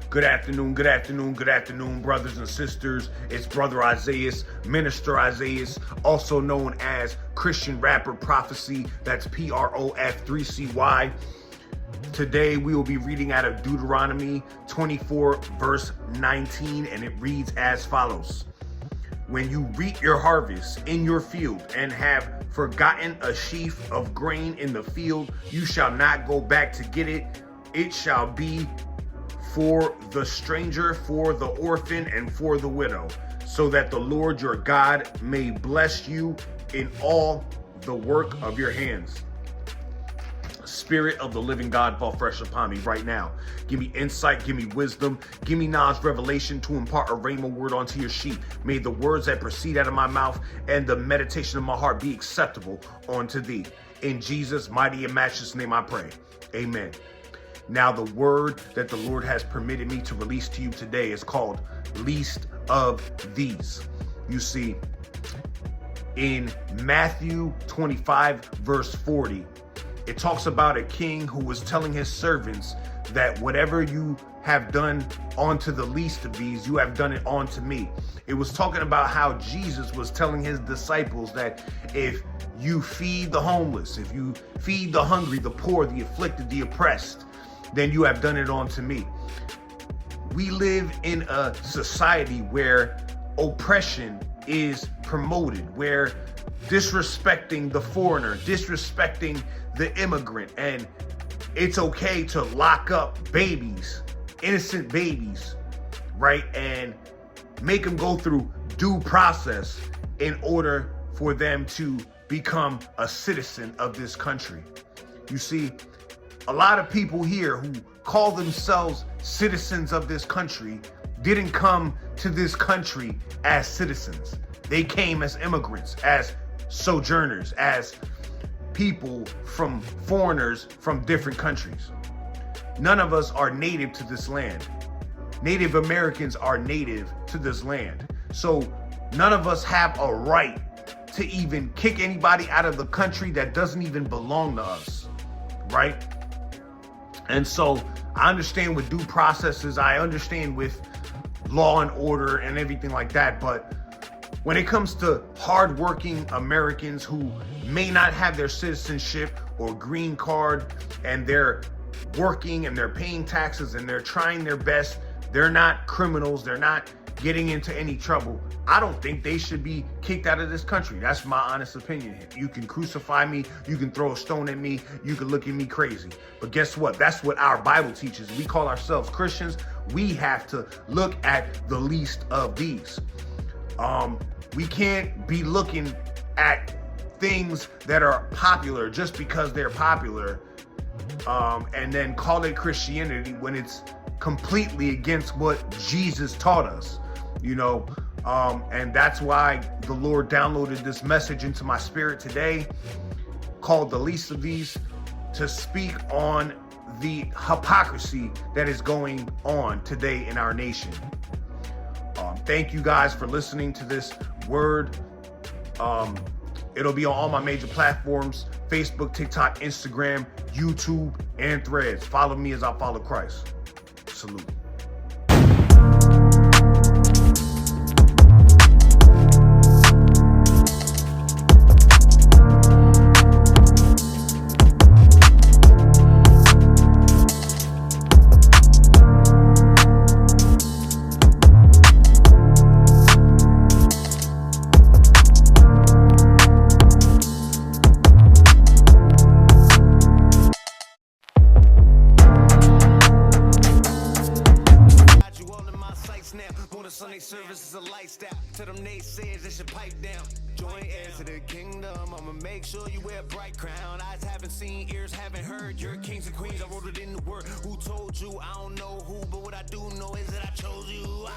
Good afternoon, brothers and sisters. It's Brother Isaias, Minister Isaias, also known as Christian Rapper Prophecy. That's PROF3CY. Today we will be reading out of Deuteronomy 24, verse 19, and it reads as follows. When you reap your harvest in your field and have forgotten a sheaf of grain in the field, you shall not go back to get it. It shall be for the stranger, for the orphan, and for the widow, so that the Lord your God may bless you in all the work of your hands. Spirit of the living God, fall fresh upon me right now. Give me insight, give me wisdom, give me knowledge, revelation to impart a rhema word onto your sheep. May the words that proceed out of my mouth and the meditation of my heart be acceptable unto thee. In Jesus' mighty and matchless name I pray. Amen. Now the word that the Lord has permitted me to release to you today is called least of these. You see, in Matthew 25, verse 40, it talks about a king who was telling his servants that whatever you have done onto the least of these, you have done it onto me. It was talking about how Jesus was telling his disciples that if you feed the homeless, if you feed the hungry, the poor, the afflicted, the oppressed, then you have done it onto me. We live in a society where oppression is promoted, where disrespecting the foreigner, disrespecting the immigrant, and it's okay to lock up babies, innocent babies, right? And make them go through due process in order for them to become a citizen of this country. You see, a lot of people here who call themselves citizens of this country didn't come to this country as citizens. They came as immigrants, as sojourners, as people from foreigners from different countries. None of us are native to this land. Native Americans are native to this land. So none of us have a right to even kick anybody out of the country that doesn't even belong to us, right? And so I understand with due processes, I understand with law and order and everything like that. But when it comes to hardworking Americans who may not have their citizenship or green card, and they're working and they're paying taxes and they're trying their best, they're not criminals, they're not getting into any trouble, I don't think they should be kicked out of this country. That's my honest opinion. You can crucify me, you can throw a stone at me, you can look at me crazy. But guess what? That's what our Bible teaches. We call ourselves Christians. We have to look at the least of these. We can't be looking at things that are popular just because they're popular, and then call it Christianity when it's completely against what Jesus taught us, you know. And that's why the Lord downloaded this message into my spirit today called the least of these, to speak on the hypocrisy that is going on today in our nation. Thank you guys for listening to this word. It'll be on all my major platforms: Facebook, TikTok, Instagram, YouTube, and Threads. Follow me as I follow Christ. Salute. Sunday service is a lifestyle. To them naysayers, they should pipe down. Join heirs to the kingdom. I'ma make sure you wear a bright crown. Eyes haven't seen, ears haven't heard. You're kings and queens. I wrote it in the word. Who told you? I don't know who, but what I do know is that I chose you.